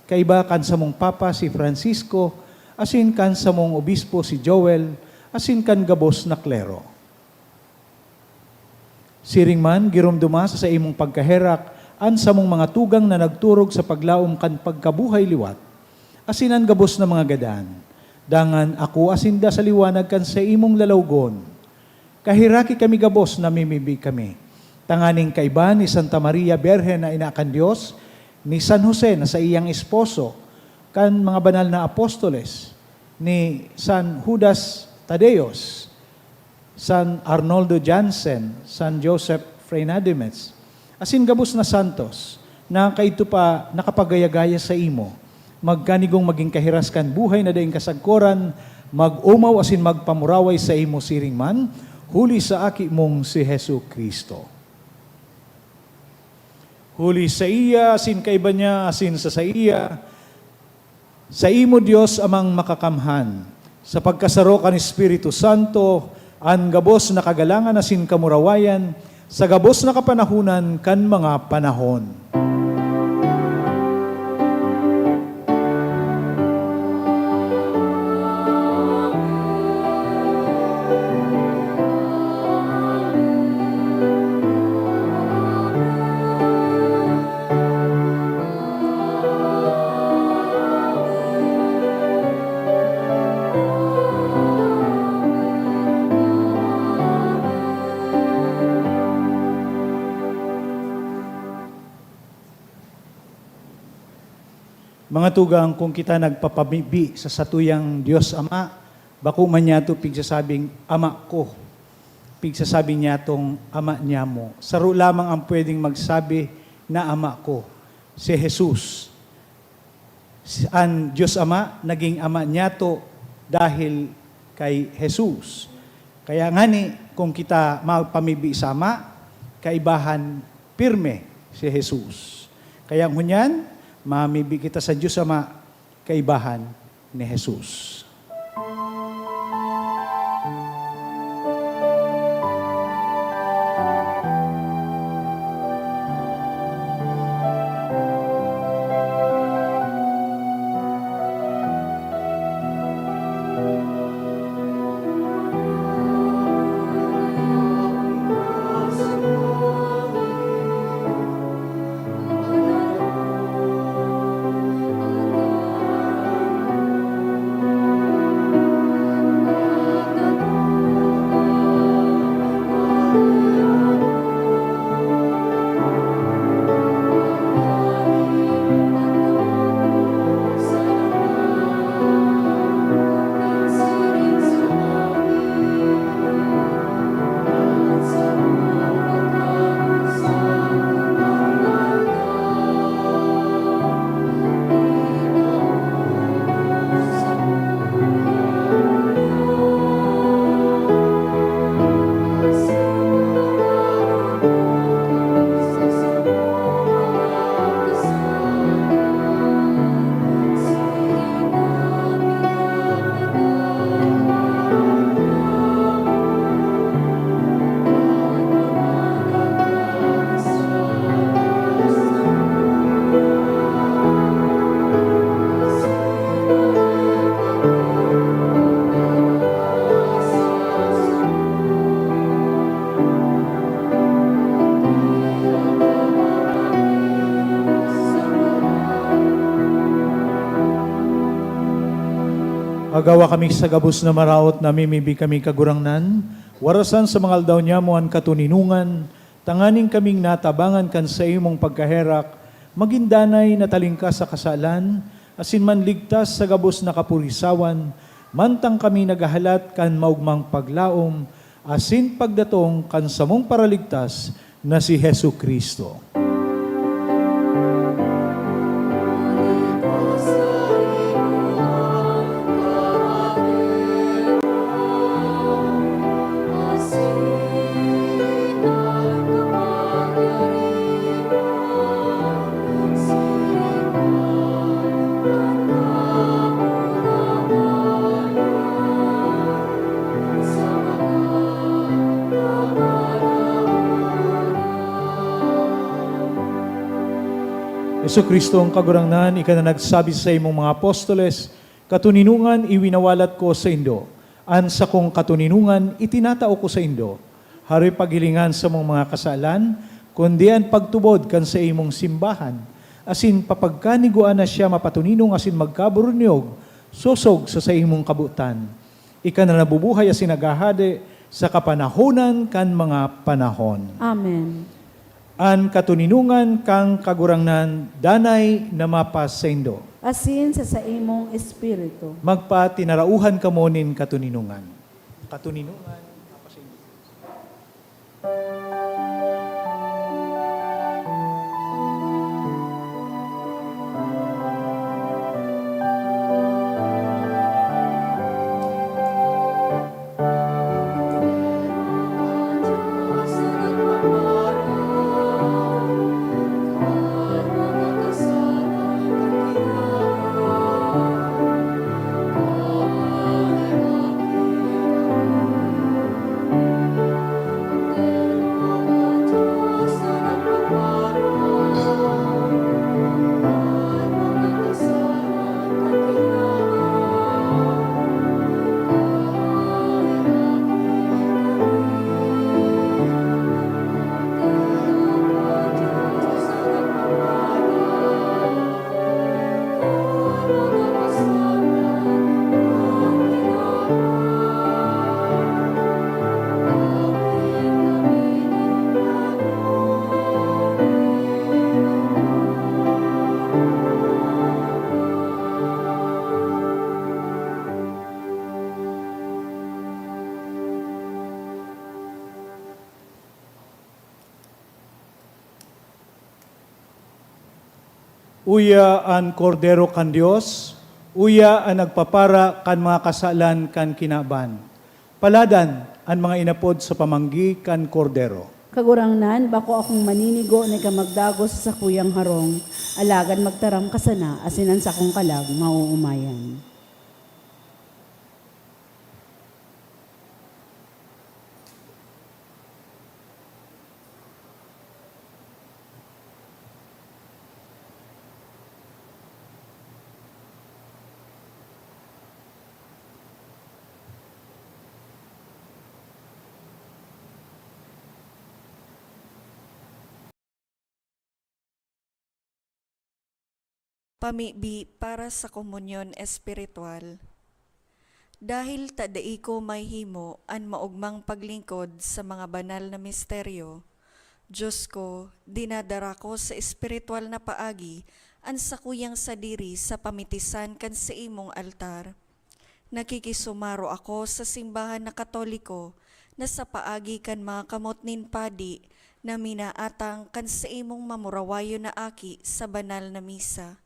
Speaker 3: Kaiba kan sa mong Papa si Francisco, asin kan sa mong Obispo si Joel, asin kan gabos na klero. Siring man, girumduma sa imong pagkaherak, an sa mong mga tugang na nagturog sa paglaom kan pagkabuhay liwat, asin an gabos na mga gadan. Dangan ako asin da sa liwanag kan sa imong lalawgon. Kahiraki kami gabos na mimibi kami. Tanganing kaiba ni Santa Maria Berhen na inakan Diyos, ni San Jose na sa iyang esposo, kan mga banal na apostoles, ni San Judas Tadeos, San Arnoldo Jansen, San Joseph Freinademetz, asin gabos na santos, na kaito pa nakapagayagaya sa imo, magkanigong maging kahiraskan buhay na daing kasagkoran, mag-umaw asin magpamuraway sa imo siring man, huli sa aki mong si Hesu Kristo. Huli sa iya, asin kaiba niya, asin sa iya. Sa imo Diyos amang makakamhan. Sa pagkasaro kan Espiritu Santo, an gabos na kagalangan asin kamurawayan, sa gabos na kapanahunan kan mga panahon. Mga tugang, kung kita nagpapabibi sa satuyang Diyos Ama, bako man niya ito pigsasabing Ama ko. Pigsasabi niya itong Ama niya mo. Saro lamang ang pwedeng magsabi na Ama ko, si Jesus. Ang Diyos Ama, naging Ama niya to dahil kay Jesus. Kaya nga ni, kung kita magpamibi sa Ama, kaibahan pirme si Jesus. Kaya ngunyan, mamibi kita sa Diyos Ama, kaibahan ni Jesus. Agawa kami sa gabos na maraot na mimibi kami kagurangnan, warasan sa mga aldaw niya mo ang katuninungan, tanganing kaming natabangan kan sa imong pagkaherak, magindanay na talingka sa kasalan, asin man ligtas sa gabos na kapurisawan, mantang kami nagahalat kan maugmang paglaom, asin pagdatong kan samong paraligtas na si Hesu Kristo. Yesu Kristo ang kagurangnan, ika na nagsabi sa imong mga apostoles, katuninungan iwinawalat ko sa Indo. An sa kong katuninungan itinatao ko sa Indo. Hari paghilingan sa mong mga kasalan, kundi an pagtubod kan sa imong simbahan. Asin papagkaniguan na siya mapatuninong asin magkaburunyog, susog sa imong kabutan. Ika na nabubuhay asin nagahade sa kapanahonan kan mga panahon.
Speaker 1: Amen.
Speaker 3: An katuninungan kang kagurangnan danay na mapas sa Indo.
Speaker 1: Asin sa imong espiritu.
Speaker 3: Magpa tinarauhan ka mo nin katuninungan. Katuninungan mapas sa Indo. Uya an kordero kan Dios, uya an nagpapara kan mga kasalan kan kinaban. Paladan ang mga inapod sa pamanggi kan kordero.
Speaker 1: Kagurangnan, bako akong maninigo na kamagdagos sa kuyang harong, alagan magtaram kasana, asinan sa kong kalag, mauumayan.
Speaker 2: Pamibi para sa komunyon espiritual. Dahil tadai ko may himo an maugmang paglingkod sa mga banal na misteryo, Diyos ko, dinadara ko sa espiritual na paagi an sakuyang sadiri sa pamitisan kan sa imong altar. Nakikisumaro ako sa simbahan na Katoliko na sa paagi kan mga kamot nin padi na minaatang kan sa imong mamurawayo na aki sa banal na misa.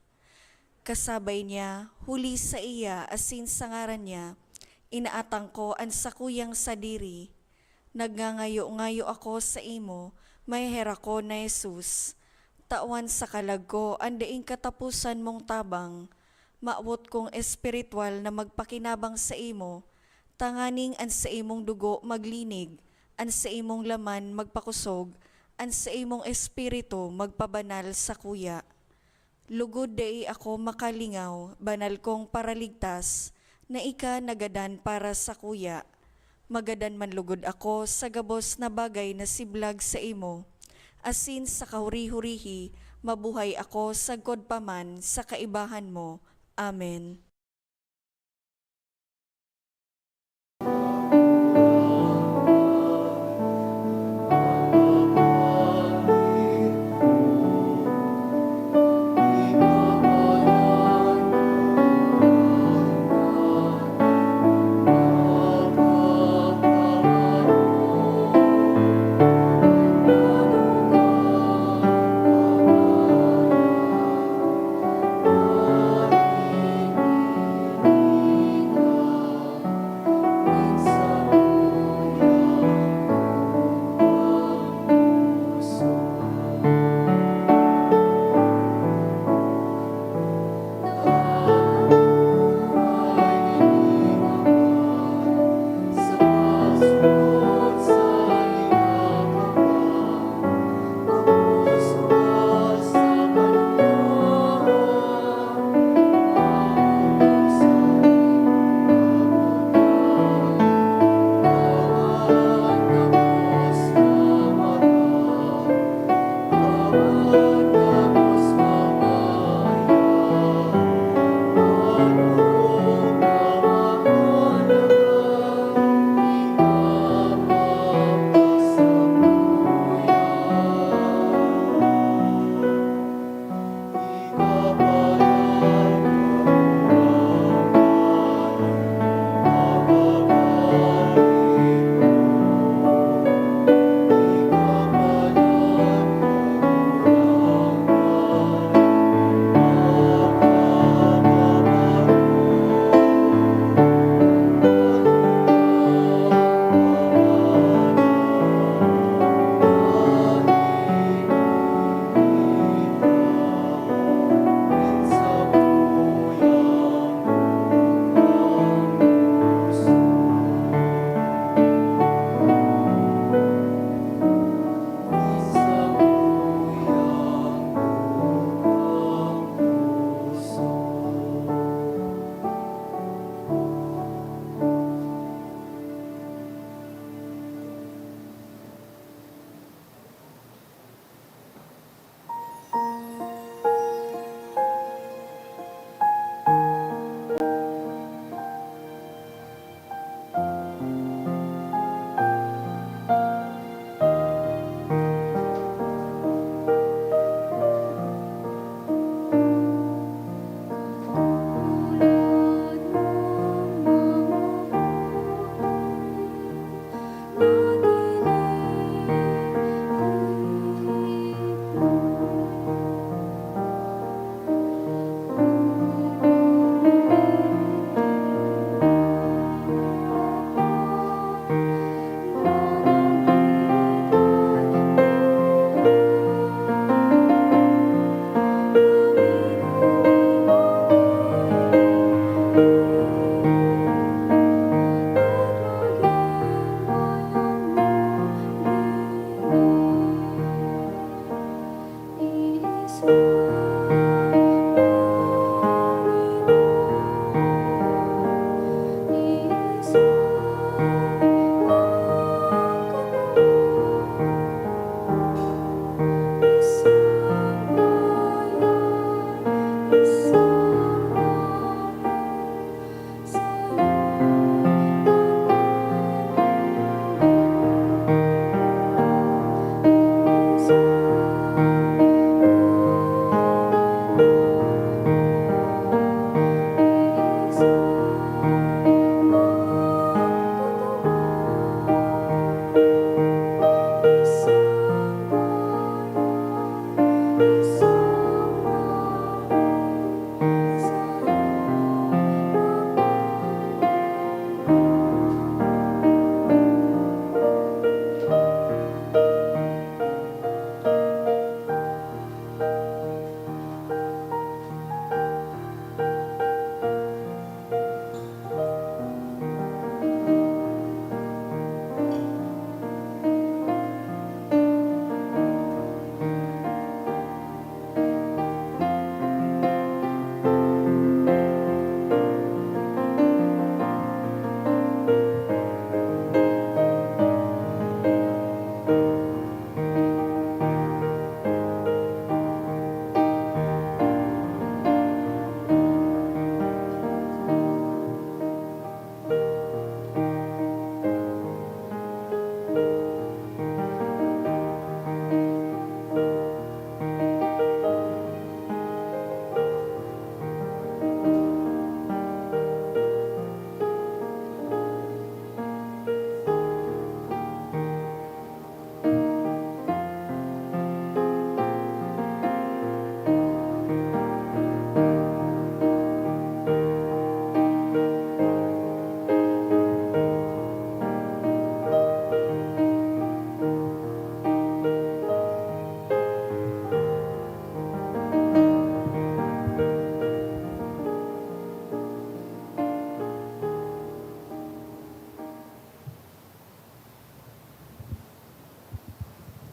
Speaker 2: Kasabay niya, huli sa iya asin sa ngaran niya, inaatang ko ang sakuyang sadiri. Nagngangayo-ngayo ako sa imo, may hera ko na Jesus. Tawan sa kalag ko, ang daing katapusan mong tabang. Maawot kong espiritual na magpakinabang sa imo, tanganing an sa imong dugo maglinig, an sa imong laman magpakusog, an sa imong espiritu magpabanal sa kuya. Lugod dai ako makalingaw, banal kong paraligtas, na ika nagadan para sa kuya. Magadan man lugod ako sa gabos na bagay na siblag sa imo. Asin sa kahuri-hurihi, mabuhay ako sa godpaman sa kaibahan mo. Amen.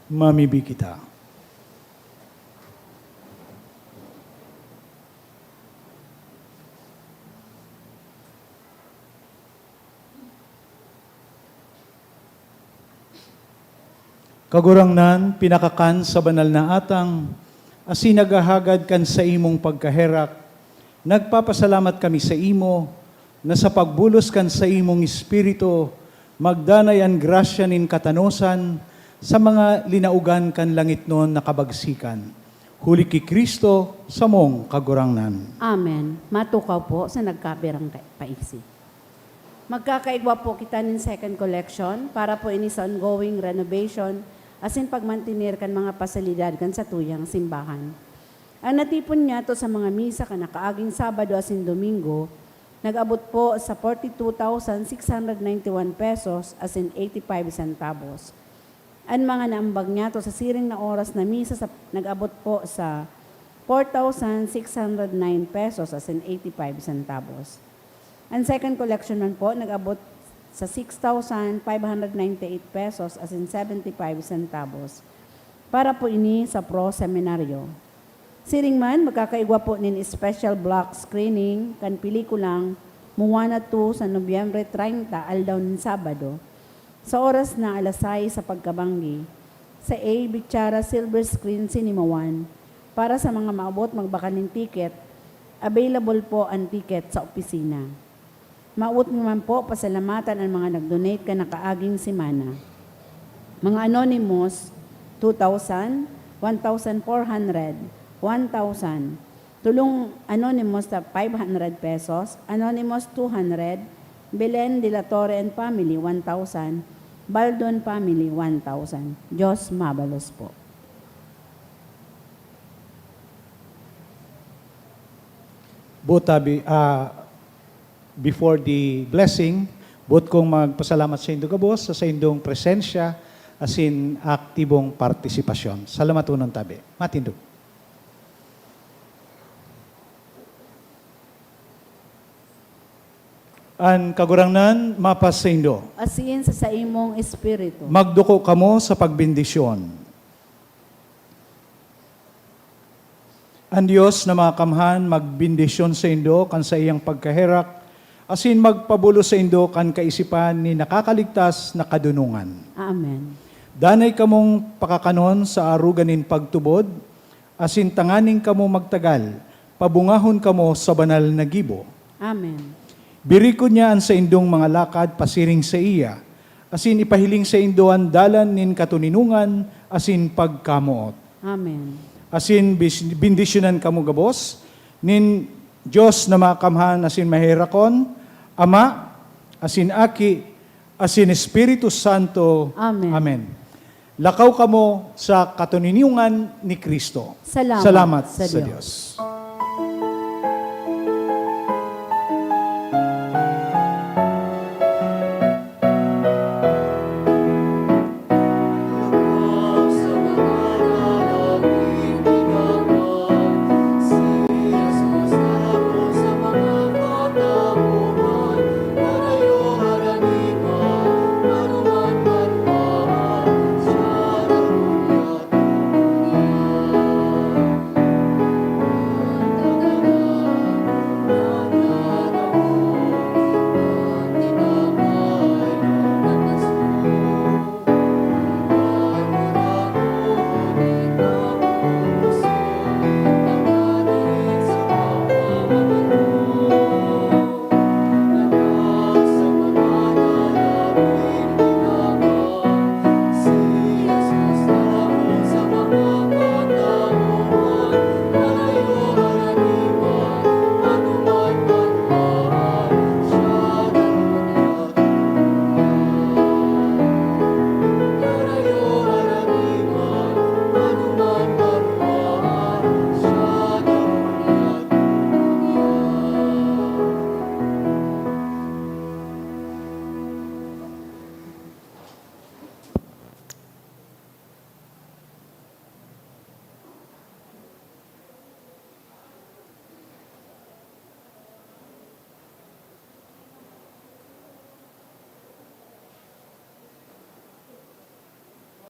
Speaker 3: Mamibi kita. Kagurangnan, pinakakan sa banal na atang, asin nagahagad kan sa imong pagkaherak, nagpapasalamat kami sa imo, na sa pagbulos kan sa imong espiritu, magdanayan grasya nin katanosan, sa mga linaugan kan langit noon nakabagsikan. Huli ki Kristo sa mong kagurangnan.
Speaker 1: Amen. Matukaw po sa nagkabirang paisi. Magkakaigwa po kita ng second collection para po ini sa ongoing renovation asin pagmantinir kan mga pasalidad kan sa tuyang simbahan. Ang natipon niya to sa mga misa kan nakaaging Sabado asin Domingo, nag-abot po sa 42,691 pesos asin 85 centavos. Ang mga naambag niya to sa siring na oras na misa nag-abot po sa 4,609 pesos asin 85 centavos. Ang second collection man po nag-abot sa 6,598 pesos asin 75 centavos para po ini sa pro seminaryo. Siring man magkakaigwa po nin special block screening kan pelikulang Moana 2 sa Nobyembre 30 aldaw ng Sabado. Sa oras na 6:00 sa pagkabanggi, sa A. Bichara Silver Screen Cinema 1, para sa mga maabot magbaka ng ticket, available po ang ticket sa opisina. Maut naman po, pasalamatan ang mga nag-donate ka na kaaging simana. Mga anonymous, 2,000, 1,400, 1,000. Tulong anonymous na 500 pesos, anonymous 200, Belen de la Torre and Family 1,000, Baldon Family 1,000. Diyos mabalos po.
Speaker 3: Botabi, before the blessing, bot kong magpasalamat sa inyong gabos, sa inyong presensya, asin aktibong partisipasyon. Salamat unang tabi. Matindog. An kagurangnan, mapas sa indo.
Speaker 1: Asin sa imong espiritu.
Speaker 3: Magduko kamo sa pagbindisyon. Ang Diyos na makamhan magbindisyon sa indo kan sa iyang pagkaherak, asin magpabulo sa indo kan kaisipan ni nakakaligtas na kadunungan.
Speaker 1: Amen.
Speaker 3: Danay kamong pakakanon sa aruganin pagtubod, asin tanganing kamo magtagal, pabungahon kamo sa banal na gibo.
Speaker 1: Amen.
Speaker 3: Birikod niya an sa indong mga lakad pasiring sa iya, asin ipahiling sa indo ang dalan nin katuninungan, asin pagkamuot.
Speaker 1: Amen.
Speaker 3: Asin bindisyonan kamo gabos, nin Diyos na makamhan asin mahirakon, Ama, asin Aki, asin Espiritu Santo.
Speaker 1: Amen.
Speaker 3: Amen. Lakaw kamo sa katuninungan ni Kristo.
Speaker 1: Salamat
Speaker 3: sa
Speaker 1: sa
Speaker 3: Diyos.